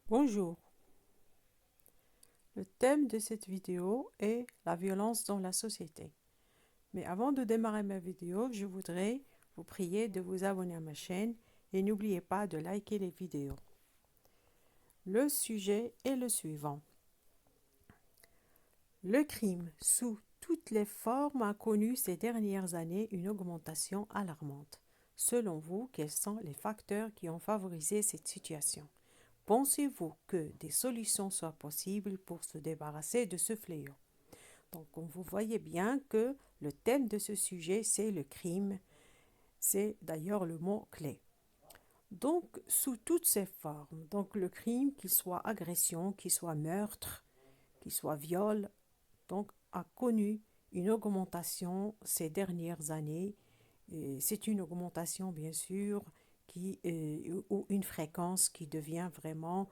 Bonjour, le thème de cette vidéo est la violence dans la société. Mais avant de démarrer ma vidéo, je voudrais vous prier de vous abonner à ma chaîne et n'oubliez pas de liker les vidéos. Le sujet est le suivant. Le crime sous toutes les formes a connu ces dernières années une augmentation alarmante. Selon vous, quels sont les facteurs qui ont favorisé cette situation? Pensez-vous que des solutions soient possibles pour se débarrasser de ce fléau? Donc, vous voyez bien que le thème de ce sujet, c'est le crime. C'est d'ailleurs le mot-clé. Donc, sous toutes ses formes, donc le crime, qu'il soit agression, qu'il soit meurtre, qu'il soit viol, donc a connu une augmentation ces dernières années. Et c'est une augmentation, bien sûr, ou une fréquence qui devient vraiment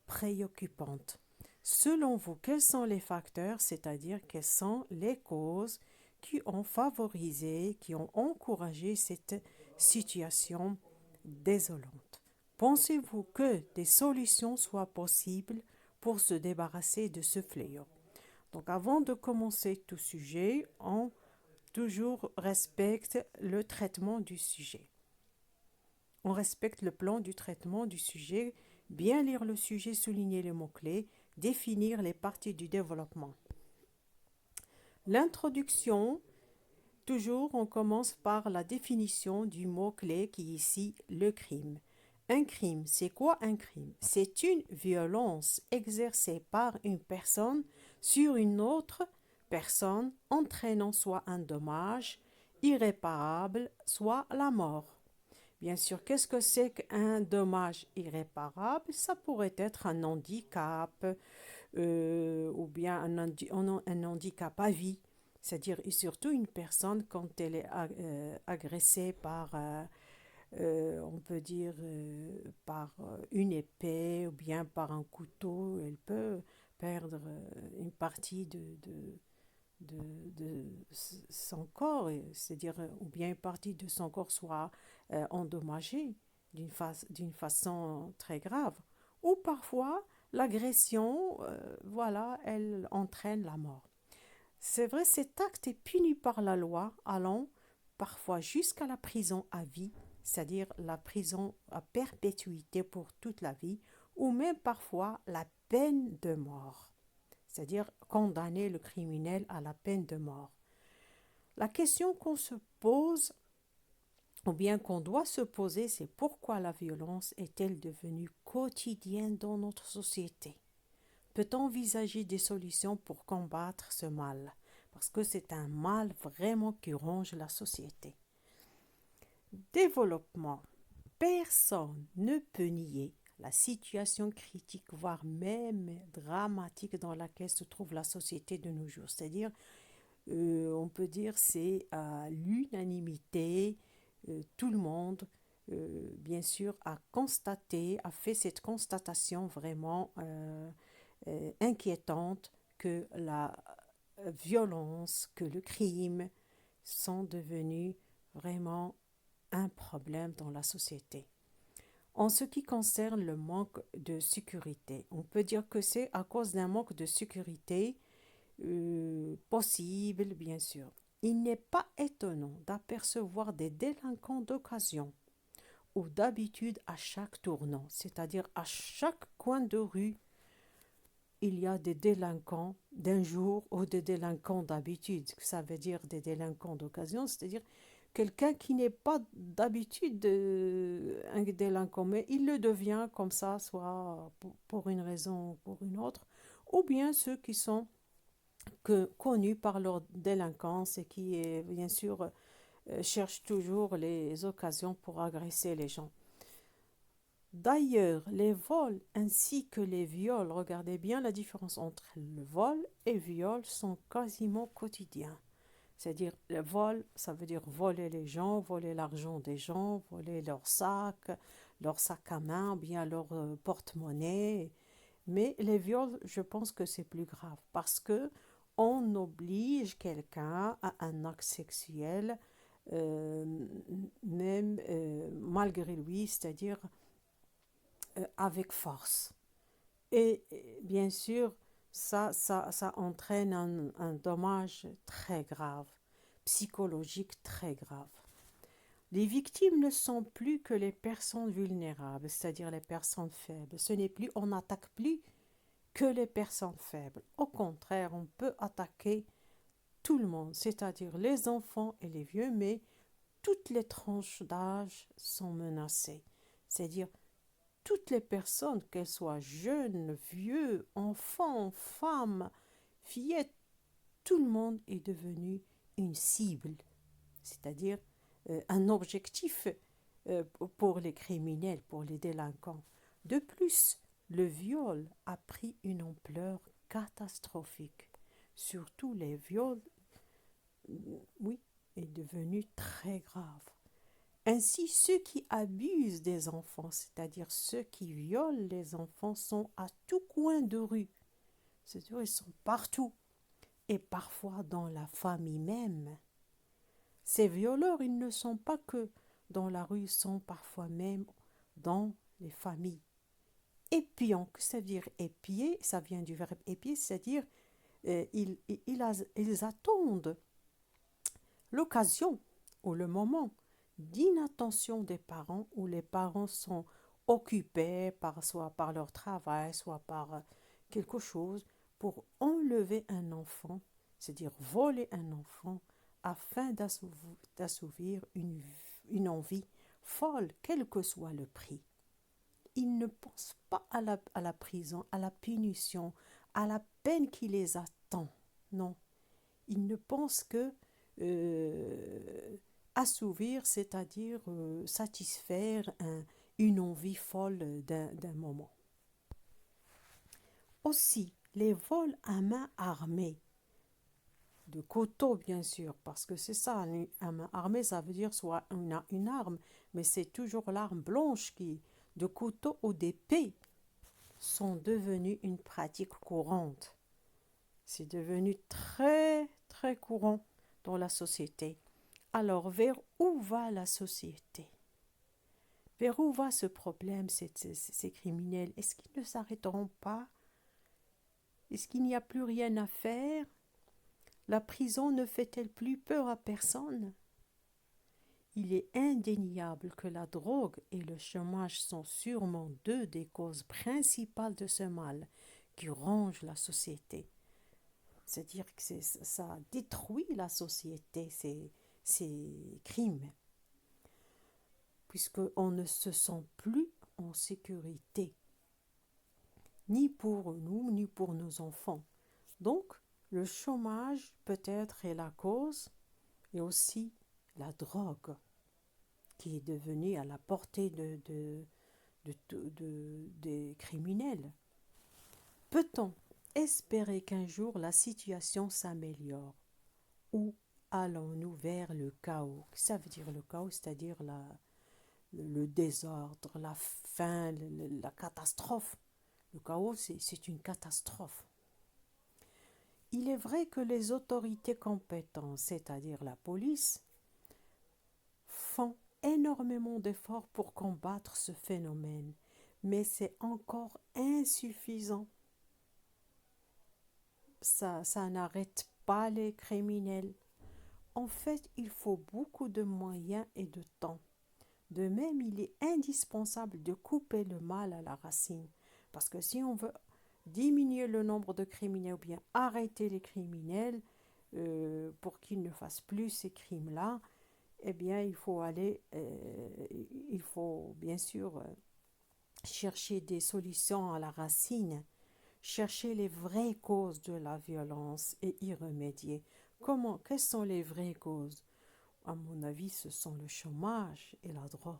préoccupante. Selon vous, quels sont les facteurs, c'est-à-dire quelles sont les causes qui ont favorisé, qui ont encouragé cette situation désolante? Pensez-vous que des solutions soient possibles pour se débarrasser de ce fléau? Donc avant de commencer tout sujet, on toujours respecte le traitement du sujet. On respecte le plan du traitement du sujet, bien lire le sujet, souligner les mots-clés, définir les parties du développement. L'introduction, toujours on commence par la définition du mot-clé qui est ici le crime. Un crime, c'est quoi un crime? C'est une violence exercée par une personne sur une autre personne entraînant soit un dommage irréparable, soit la mort. Bien sûr, qu'est-ce que c'est qu'un dommage irréparable? Ça pourrait être un handicap ou bien un handicap à vie. C'est-à-dire, et surtout une personne, quand elle est agressée par, on peut dire, par une épée ou bien par un couteau, elle peut perdre une partie de son corps, c'est-à-dire, ou bien une partie de son corps soit endommagée d'une façon très grave. Ou parfois, l'agression, voilà, elle entraîne la mort. C'est vrai, cet acte est puni par la loi, allant parfois jusqu'à la prison à vie, c'est-à-dire la prison à perpétuité pour toute la vie, ou même parfois la peine de mort, c'est-à-dire condamner le criminel à la peine de mort. La question qu'on se pose, ou bien qu'on doit se poser, c'est pourquoi la violence est-elle devenue quotidienne dans notre société? Peut-on envisager des solutions pour combattre ce mal? Parce que c'est un mal vraiment qui ronge la société. Développement. Personne ne peut nier la situation critique, voire même dramatique dans laquelle se trouve la société de nos jours. C'est-à-dire, on peut dire c'est à l'unanimité, tout le monde, bien sûr, a fait cette constatation vraiment inquiétante que la violence, que le crime sont devenus vraiment un problème dans la société. En ce qui concerne le manque de sécurité, on peut dire que c'est à cause d'un manque de sécurité possible, bien sûr. Il n'est pas étonnant d'apercevoir des délinquants d'occasion ou d'habitude à chaque tournant, c'est-à-dire à chaque coin de rue, il y a des délinquants d'un jour ou des délinquants d'habitude. Ça veut dire des délinquants d'occasion, c'est-à-dire quelqu'un qui n'est pas d'habitude un délinquant, mais il le devient comme ça, soit pour une raison ou pour une autre, ou bien ceux qui sont connus par leur délinquance et qui, bien sûr, cherchent toujours les occasions pour agresser les gens. D'ailleurs, les vols ainsi que les viols, regardez bien la différence entre le vol et le viol, sont quasiment quotidiens. C'est-à-dire, le vol, ça veut dire voler les gens, voler l'argent des gens, voler leur sac à main, bien leur porte-monnaie. Mais les viols, je pense que c'est plus grave parce que on oblige quelqu'un à un acte sexuel, euh, même malgré lui, c'est-à-dire avec force. Bien sûr, ça entraîne un dommage très grave, psychologique très grave. Les victimes ne sont plus que les personnes vulnérables, c'est-à-dire les personnes faibles. Ce n'est plus, on n'attaque plus que les personnes faibles. Au contraire, on peut attaquer tout le monde, c'est-à-dire les enfants et les vieux, mais toutes les tranches d'âge sont menacées. C'est-à-dire toutes les personnes, qu'elles soient jeunes, vieux, enfants, femmes, fillettes, tout le monde est devenu une cible, c'est-à-dire un objectif pour les criminels, pour les délinquants. De plus, le viol a pris une ampleur catastrophique. Surtout les viols, oui, est devenu très grave. Ainsi, ceux qui abusent des enfants, c'est-à-dire ceux qui violent les enfants, sont à tout coin de rue. C'est-à-dire, ils sont partout. Et parfois dans la famille même. Ces violeurs, ils ne sont pas que dans la rue, ils sont parfois même dans les familles. Épiant, que ça veut dire épier, ça vient du verbe épier, c'est-à-dire ils attendent l'occasion ou le moment d'inattention des parents où les parents sont occupés soit par leur travail, soit par quelque chose pour enlever un enfant, c'est-à-dire voler un enfant afin d'assouvir une envie folle, quel que soit le prix. Ils ne pensent pas à la prison, à la punition, à la peine qui les attend. Non, ils ne pensent que assouvir, c'est-à-dire satisfaire une envie folle d'un moment. Aussi, les vols à main armée, de couteau bien sûr, parce que c'est ça, à main armée, ça veut dire soit une arme, mais c'est toujours l'arme blanche qui, de couteau ou d'épée, sont devenus une pratique courante. C'est devenu très, très courant dans la société. Alors, vers où va la société? Vers où va ce problème, ces criminels? Est-ce qu'ils ne s'arrêteront pas? Est-ce qu'il n'y a plus rien à faire? La prison ne fait-elle plus peur à personne? Il est indéniable que la drogue et le chômage sont sûrement deux des causes principales de ce mal qui ronge la société. C'est-à-dire que ça détruit la société, ces crimes, puisqu'on ne se sent plus en sécurité, ni pour nous, ni pour nos enfants. Donc, le chômage peut-être est la cause, et aussi la drogue, qui est devenue à la portée des criminels. Peut-on espérer qu'un jour la situation s'améliore? Ou allons-nous vers le chaos? Ça veut dire le chaos, c'est-à-dire le désordre, la faim, la catastrophe. Le chaos, c'est une catastrophe. Il est vrai que les autorités compétentes, c'est-à-dire la police, font énormément d'efforts pour combattre ce phénomène, mais c'est encore insuffisant. Ça n'arrête pas les criminels. En fait, il faut beaucoup de moyens et de temps. De même, il est indispensable de couper le mal à la racine. Parce que si on veut diminuer le nombre de criminels ou bien arrêter les criminels pour qu'ils ne fassent plus ces crimes-là, eh bien, il faut bien sûr chercher des solutions à la racine, chercher les vraies causes de la violence et y remédier. Quelles sont les vraies causes? À mon avis, ce sont le chômage et la drogue.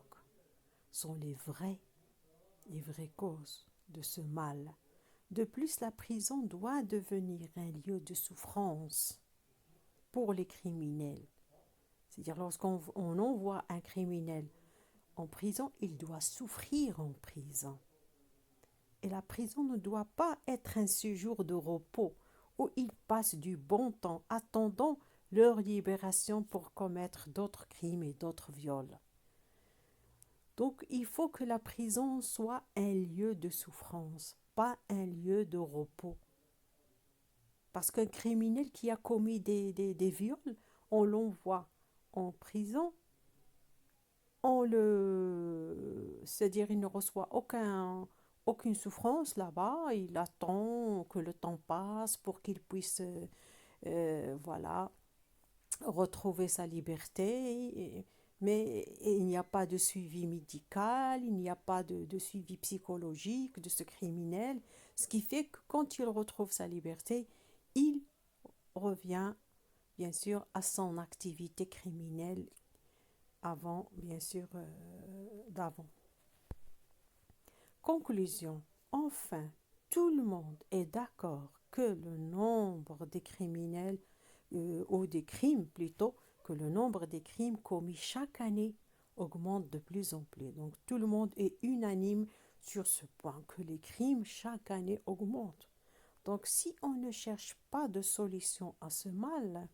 Sont les vraies causes de ce mal. De plus, la prison doit devenir un lieu de souffrance pour les criminels. C'est-à-dire, lorsqu'on envoie un criminel en prison, il doit souffrir en prison. Et la prison ne doit pas être un séjour de repos où ils passent du bon temps attendant leur libération pour commettre d'autres crimes et d'autres viols. Donc, il faut que la prison soit un lieu de souffrance, pas un lieu de repos. Parce qu'un criminel qui a commis des viols, on l'envoie en prison, c'est-à-dire il ne reçoit aucune souffrance là-bas, il attend que le temps passe pour qu'il puisse voilà, retrouver sa liberté, mais il n'y a pas de suivi médical, il n'y a pas de suivi psychologique de ce criminel, ce qui fait que quand il retrouve sa liberté, il revient bien sûr à son activité criminelle avant, bien sûr, d'avant. Conclusion. Enfin, tout le monde est d'accord que le nombre des criminels, ou des crimes plutôt, que le nombre des crimes commis chaque année augmente de plus en plus. Donc tout le monde est unanime sur ce point, que les crimes chaque année augmentent. Donc si on ne cherche pas de solution à ce mal,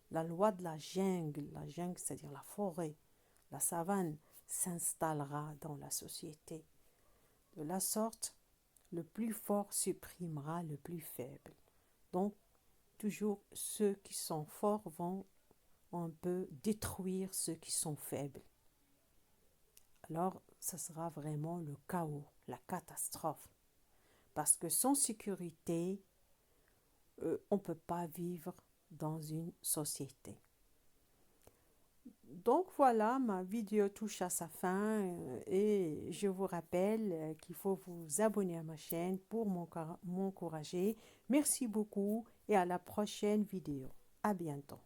la loi de la jungle c'est-à-dire la forêt, la savane, s'installera dans la société. De la sorte, le plus fort supprimera le plus faible. Donc, toujours ceux qui sont forts vont un peu détruire ceux qui sont faibles. Alors, ce sera vraiment le chaos, la catastrophe. Parce que sans sécurité, on ne peut pas vivre dans une société. Donc voilà, ma vidéo touche à sa fin et je vous rappelle qu'il faut vous abonner à ma chaîne pour m'encourager. Merci beaucoup et à la prochaine vidéo. À bientôt.